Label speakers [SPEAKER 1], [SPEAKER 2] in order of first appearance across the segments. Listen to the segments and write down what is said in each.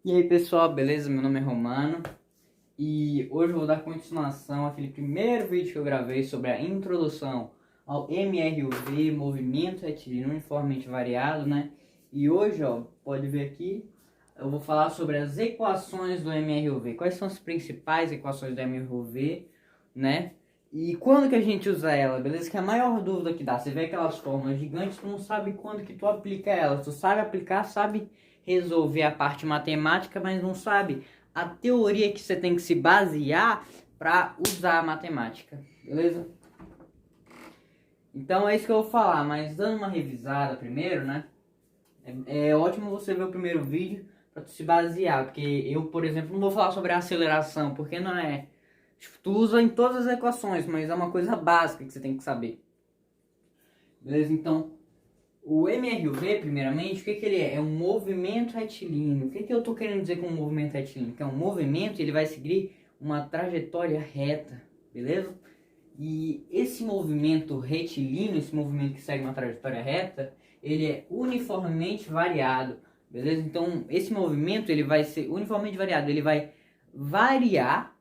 [SPEAKER 1] E aí pessoal, beleza? Meu nome é Romano e hoje eu vou dar continuação àquele primeiro vídeo que eu gravei sobre a introdução ao MRUV, movimento retilíneo uniformemente variado, né? E hoje, ó, pode ver aqui, eu vou falar sobre as equações do MRUV. Quais são as principais equações do MRUV, né? E quando que a gente usa ela, beleza? Que é a maior dúvida que dá. Você vê aquelas fórmulas gigantes, tu não sabe quando que tu aplica elas. Tu sabe aplicar, sabe resolver a parte matemática, mas não sabe a teoria que você tem que se basear para usar a matemática, beleza? Então é isso que eu vou falar, mas dando uma revisada primeiro, né? É ótimo você ver o primeiro vídeo para tu se basear, porque eu, por exemplo, não vou falar sobre a aceleração, porque não é... Tipo, tu usa em todas as equações, mas é uma coisa básica que você tem que saber. Beleza? Então, o MRUV, primeiramente, o que ele é? É um movimento retilíneo. O que eu estou querendo dizer com um movimento retilíneo? Que é um movimento, ele vai seguir uma trajetória reta, beleza? E esse movimento retilíneo, esse movimento que segue uma trajetória reta, ele é uniformemente variado, beleza? Então, esse movimento, ele vai ser uniformemente variado, ele vai variar,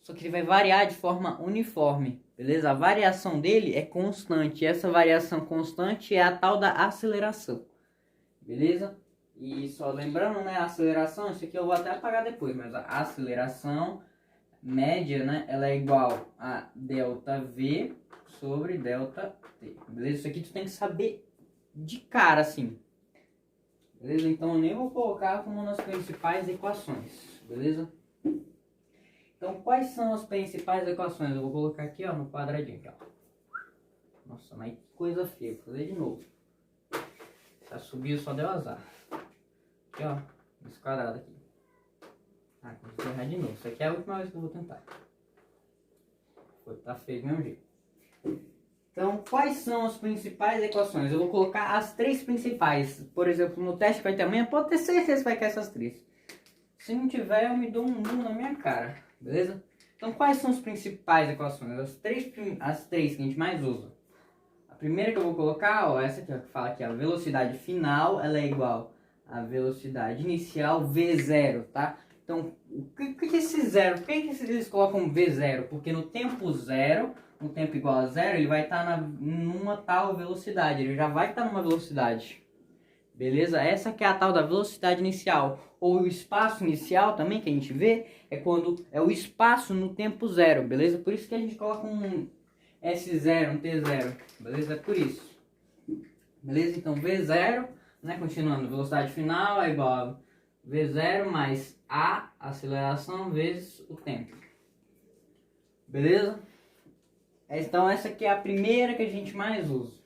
[SPEAKER 1] só que ele vai variar de forma uniforme, beleza? A variação dele é constante. Essa variação constante é a tal da aceleração, beleza? E só lembrando, né, a aceleração, isso aqui eu vou até apagar depois, mas a aceleração média, né, ela é igual a ΔV sobre ΔT, beleza? Isso aqui tu tem que saber de cara, assim, beleza? Então eu nem vou colocar como uma das principais equações, beleza? Então, quais são as principais equações? Eu vou colocar aqui, ó, no quadradinho, aqui, ó. Nossa, mas que coisa feia. Vou fazer de novo. Já subiu, só deu azar. Aqui, ó, esse quadrado aqui. Ah, vou errar de novo. Isso aqui é a última vez que eu vou tentar. Tá feio do mesmo jeito. Então, quais são as principais equações? Eu vou colocar as três principais. Por exemplo, no teste que vai ter amanhã, pode ter certeza que vai cair essas três. Se não tiver, eu me dou um murro na minha cara. Beleza? Então, quais são as principais equações? As três que a gente mais usa. A primeira que eu vou colocar, ó, essa aqui, ó, que fala que a velocidade final ela é igual à velocidade inicial V0, tá? Então, o que é esse zero? Por que eles colocam V0? Porque no tempo zero, no tempo igual a zero, ele vai estar numa tal velocidade. Ele já vai estar numa velocidade. Beleza? Essa que é a tal da velocidade inicial. Ou o espaço inicial também, que a gente vê, é quando é o espaço no tempo zero, beleza? Por isso que a gente coloca um S0, um T0, beleza? É por isso. Beleza? Então V0, né? Continuando, velocidade final é igual a V0 mais a aceleração vezes o tempo. Beleza? Então essa aqui é a primeira que a gente mais usa.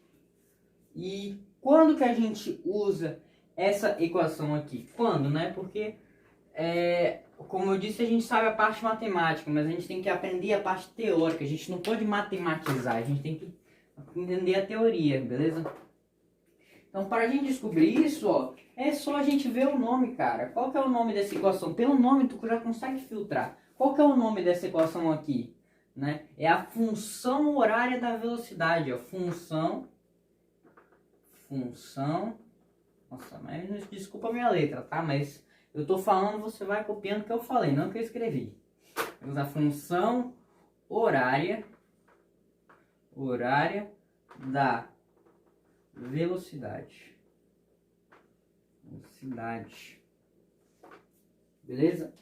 [SPEAKER 1] E quando que a gente usa essa equação aqui? Quando, né? Porque, como eu disse, a gente sabe a parte matemática, mas a gente tem que aprender a parte teórica. A gente não pode matematizar, a gente tem que entender a teoria, beleza? Então, para a gente descobrir isso, ó, é só a gente ver o nome, cara. Qual que é o nome dessa equação? Pelo nome, tu já consegue filtrar. Qual que é o nome dessa equação aqui? Né? É a função horária da velocidade, ó. Função, nossa, mas desculpa a minha letra, tá? Mas eu tô falando, você vai copiando o que eu falei, não o que eu escrevi. Vamos a função horária da velocidade. Beleza?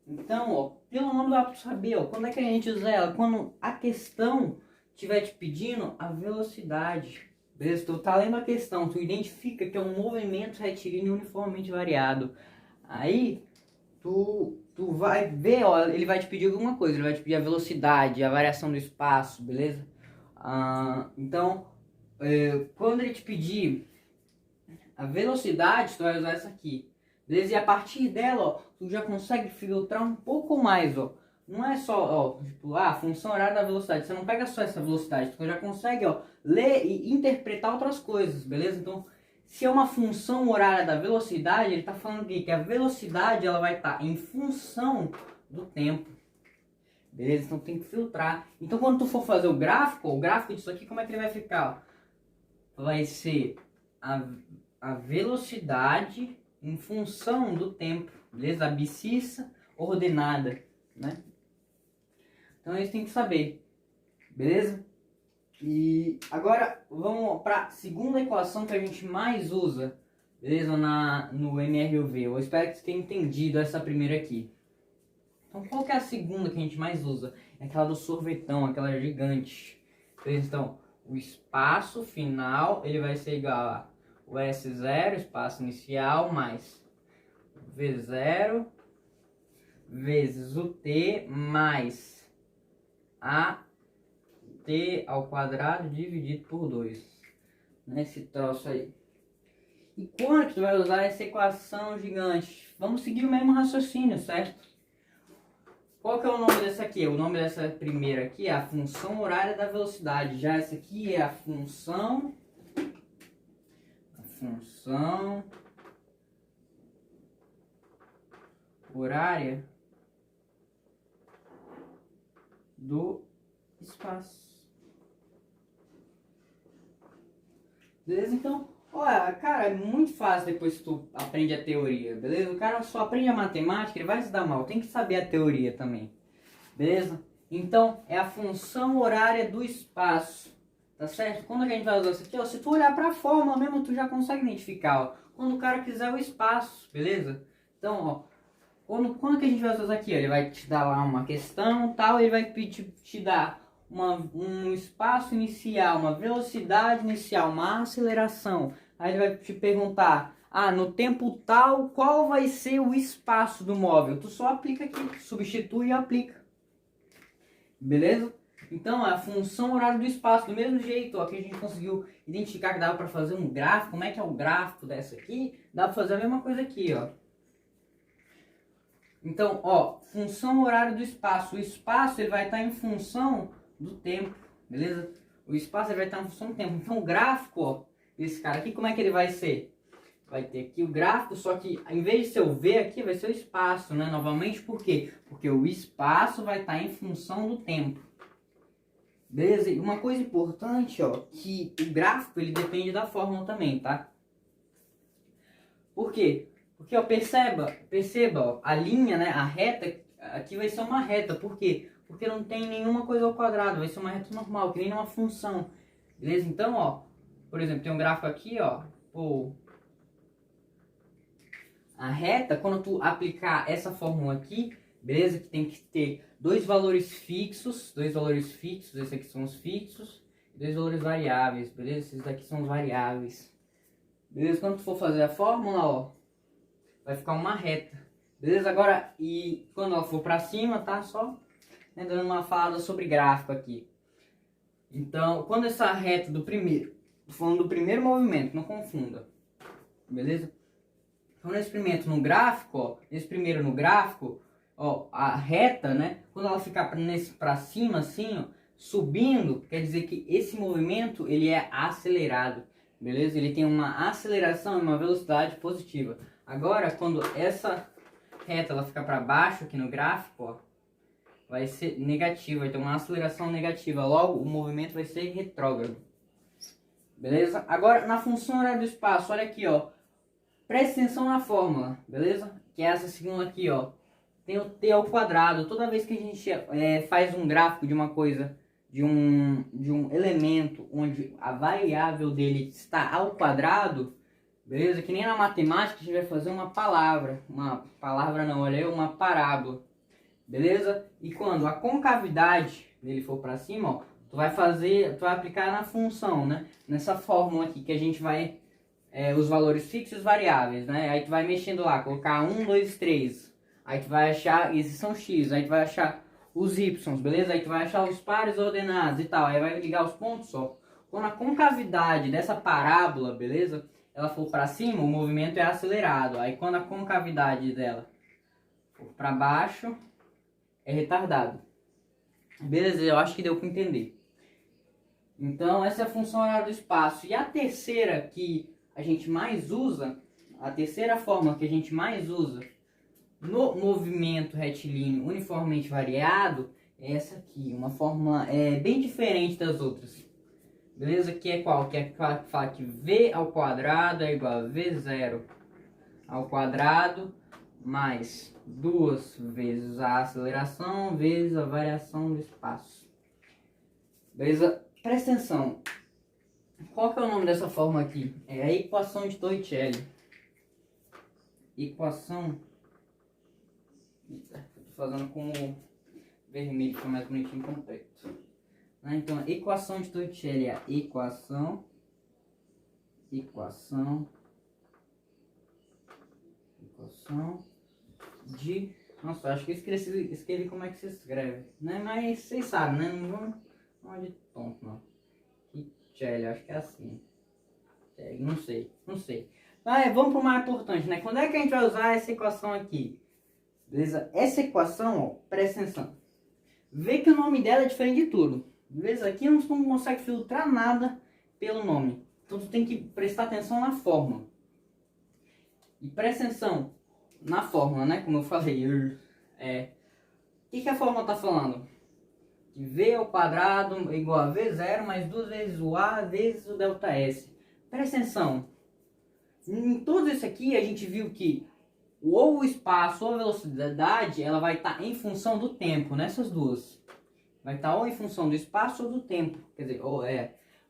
[SPEAKER 1] Então, ó, pelo nome dá pra saber, ó, quando é que a gente usa ela? Quando a questão estiver te pedindo a velocidade. Beleza? Tu tá lendo a questão, tu identifica que é um movimento retilíneo uniformemente variado. Aí, tu vai ver, ó, ele vai te pedir alguma coisa, ele vai te pedir a velocidade, a variação do espaço, beleza? Então, quando ele te pedir a velocidade, tu vai usar essa aqui. Beleza? E a partir dela, ó, tu já consegue filtrar um pouco mais, ó. Não é só, ó, tipo, função horária da velocidade. Você não pega só essa velocidade, tu já consegue, ó, ler e interpretar outras coisas, beleza? Então, se é uma função horária da velocidade, ele está falando aqui que a velocidade ela vai estar em função do tempo. Beleza? Então tem que filtrar. Então quando tu for fazer o gráfico disso aqui, como é que ele vai ficar? Vai ser a velocidade em função do tempo. beleza? Abscissa ordenada, né? Então eles têm que saber, beleza? E agora vamos para a segunda equação que a gente mais usa, beleza? No MRUV. Eu espero que você tenha entendido essa primeira aqui. Então qual que é a segunda que a gente mais usa? É aquela do sorvetão, aquela gigante. Beleza? Então o espaço final ele vai ser igual a o S0, espaço inicial, mais V0 vezes o T mais a T ao quadrado dividido por 2. Nesse troço aí. E quando tu vai usar essa equação gigante? Vamos seguir o mesmo raciocínio, certo? Qual que é o nome dessa aqui? O nome dessa primeira aqui é a função horária da velocidade. Já essa aqui é a função horária do espaço. Beleza? Então, olha, cara, é muito fácil depois que tu aprende a teoria, beleza? O cara só aprende a matemática, ele vai se dar mal, tem que saber a teoria também, beleza? Então, é a função horária do espaço, tá certo? Quando a gente vai usar isso aqui, ó, se tu olhar pra fórmula mesmo, tu já consegue identificar, ó, quando o cara quiser o espaço, beleza? Então, ó, quando que a gente vai usar isso aqui, ó, ele vai te dar lá uma questão, tal, ele vai te dar um espaço inicial, uma velocidade inicial, uma aceleração. Aí ele vai te perguntar, no tempo tal, qual vai ser o espaço do móvel? Tu só aplica aqui, substitui e aplica. Beleza? Então, é a função horária do espaço, do mesmo jeito, ó, que a gente conseguiu identificar que dava para fazer um gráfico. Como é que é o gráfico dessa aqui? Dá para fazer a mesma coisa aqui, ó. Então, ó, função horária do espaço. O espaço ele vai estar em função do tempo, beleza? O espaço ele vai estar em função do tempo. Então, o gráfico, ó, desse cara aqui, como é que ele vai ser? Vai ter aqui o gráfico, só que em vez de ser o V aqui, vai ser o espaço, né? Novamente, por quê? Porque o espaço vai estar em função do tempo. Beleza? E uma coisa importante, ó, que o gráfico ele depende da fórmula também, tá? Por quê? Porque, ó, perceba, ó, a linha, né, a reta, aqui vai ser uma reta. Por quê? Porque não tem nenhuma coisa ao quadrado, vai ser uma reta normal, que nem uma função. Beleza? Então, ó, por exemplo, tem um gráfico aqui, ó, pô, a reta, quando tu aplicar essa fórmula aqui, beleza? Que tem que ter dois valores fixos, esses aqui são os fixos, e dois valores variáveis, beleza? Esses daqui são os variáveis. Beleza? Quando tu for fazer a fórmula, ó, vai ficar uma reta, beleza? Agora, e quando ela for para cima, tá? Só, né, dando uma falada sobre gráfico aqui. Então, quando essa reta do primeiro, tô falando do primeiro movimento, não confunda, beleza? Então, nesse primeiro no gráfico, ó, a reta, né? Quando ela ficar para cima, assim, ó, subindo, quer dizer que esse movimento ele é acelerado, beleza? Ele tem uma aceleração e uma velocidade positiva. Agora, quando essa reta ela ficar para baixo aqui no gráfico, ó, vai ser negativa, vai ter uma aceleração negativa. Logo, o movimento vai ser retrógrado. Beleza? Agora, na função horária do espaço, olha aqui, ó. Preste atenção na fórmula, beleza? Que é essa segunda aqui, ó. Tem o t ao quadrado. Toda vez que a gente faz um gráfico de uma coisa, de um elemento onde a variável dele está ao quadrado, beleza? Que nem na matemática a gente vai fazer uma palavra uma parábola, beleza? E quando a concavidade dele for para cima, ó, tu vai aplicar na função, né? Nessa fórmula aqui que a gente vai os valores fixos e os variáveis, né? Aí tu vai mexendo lá, colocar 1, 2, 3. Aí tu vai achar, esses são x, aí tu vai achar os y, beleza? Aí tu vai achar os pares ordenados e tal. Aí vai ligar os pontos só. Quando a concavidade dessa parábola, beleza? Ela for para cima, o movimento é acelerado. Aí quando a concavidade dela for para baixo, é retardado. Beleza? Eu acho que deu para entender. Então essa é a função horária do espaço. E a terceira que a gente mais usa, a terceira fórmula que a gente mais usa no movimento retilíneo uniformemente variado é essa aqui, uma fórmula bem diferente das outras. Beleza? Que é qual? Que é aquela que fala que v ao quadrado é igual a v0 ao quadrado mais 2 vezes a aceleração vezes a variação do espaço. Beleza? Presta atenção. Qual que é o nome dessa forma aqui? É a equação de Torricelli. Equação... Estou fazendo com o vermelho, que é mais bonitinho com o preto. Então, a equação de Torricelli é a equação de... Nossa, acho que eu escrevi como é que se escreve, né? Mas vocês sabem, né? Não vamos de tonto, não. Torricelli, acho que é assim. Não sei. Mas vamos para o mais importante, né? Quando é que a gente vai usar essa equação aqui? Beleza? Essa equação, ó, presta atenção. Vê que o nome dela é diferente de tudo. Beleza? Aqui não consegue filtrar nada pelo nome. Então tu tem que prestar atenção na fórmula. E presta atenção na fórmula, né? Como eu falei. O que a fórmula está falando? Que V ao quadrado é igual a V0 mais 2 vezes o A vezes o ΔS. Presta atenção. Em tudo isso aqui a gente viu que ou o espaço ou a velocidade ela vai estar em função do tempo, nessas duas. Vai estar ou em função do espaço ou do tempo. Quer dizer,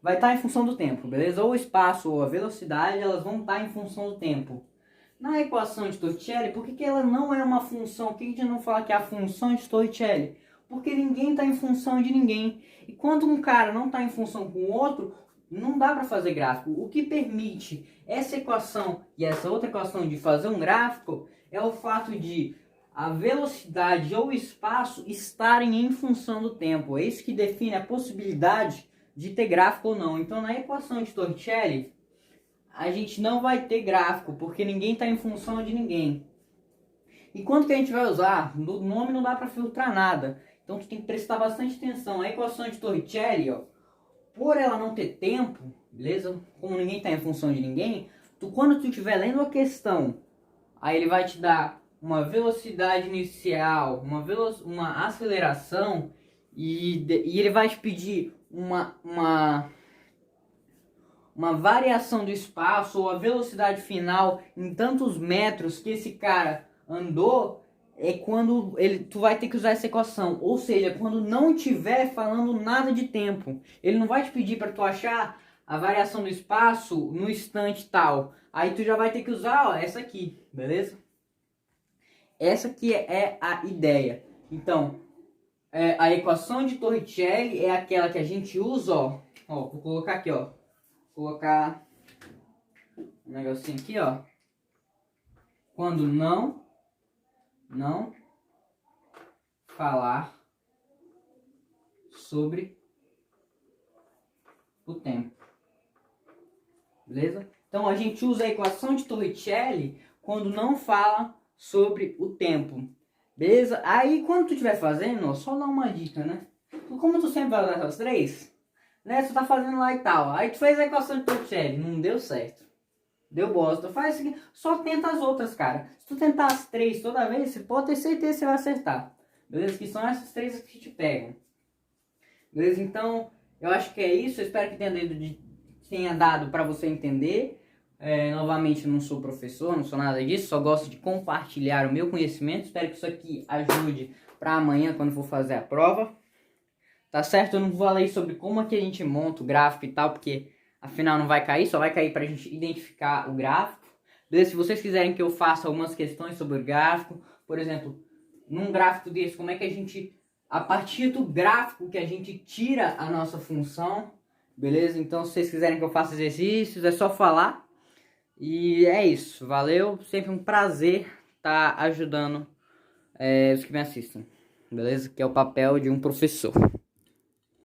[SPEAKER 1] vai estar em função do tempo, beleza? Ou o espaço ou a velocidade elas vão estar em função do tempo. Na equação de Torricelli, por que ela não é uma função? Por que a gente não fala que é a função de Torricelli? Porque ninguém está em função de ninguém. E quando um cara não está em função com o outro, não dá para fazer gráfico. O que permite essa equação e essa outra equação de fazer um gráfico é o fato de a velocidade ou o espaço estarem em função do tempo. É isso que define a possibilidade de ter gráfico ou não. Então, na equação de Torricelli, a gente não vai ter gráfico, porque ninguém está em função de ninguém. E quando que a gente vai usar? No nome não dá para filtrar nada. Então, tu tem que prestar bastante atenção. A equação de Torricelli, ó, por ela não ter tempo, beleza? Como ninguém está em função de ninguém, quando tu estiver lendo a questão, aí ele vai te dar uma velocidade inicial, uma aceleração, e ele vai te pedir uma variação do espaço ou a velocidade final em tantos metros que esse cara andou, é quando tu vai ter que usar essa equação. Ou seja, quando não estiver falando nada de tempo. Ele não vai te pedir para tu achar a variação do espaço no instante tal. Aí tu já vai ter que usar, ó, essa aqui, beleza? Essa aqui é a ideia. Então, a equação de Torricelli é aquela que a gente usa, ó. Vou colocar aqui, ó. Vou colocar um negocinho aqui, ó. Quando não falar sobre o tempo. Beleza? Então a gente usa a equação de Torricelli quando não fala sobre o tempo. Beleza? Aí quando tu estiver fazendo, ó, só dá uma dica, né? Como tu sempre vai usar essas três, né? Tu tá fazendo lá e tal. Aí tu fez a equação de Torricelli, não deu certo. Deu bosta. Faz o seguinte, só tenta as outras, cara. Se tu tentar as três toda vez, você pode ter certeza que você vai acertar. Beleza? Que são essas três que te pegam. Beleza? Então, eu acho que é isso. Eu espero que tenha dado para você entender. Novamente, não sou professor, não sou nada disso. Só gosto de compartilhar o meu conhecimento. Espero que isso aqui ajude para amanhã, quando for fazer a prova. Tá certo? Eu não falei sobre como é que a gente monta o gráfico e tal, porque afinal não vai cair, só vai cair para a gente identificar o gráfico. Beleza? Se vocês quiserem que eu faça algumas questões sobre o gráfico, por exemplo, num gráfico desse, como é que a gente, a partir do gráfico que a gente tira a nossa função, beleza? Então, se vocês quiserem que eu faça exercícios, é só falar. E é isso, valeu, sempre um prazer estar ajudando os que me assistem, beleza? Que é o papel de um professor.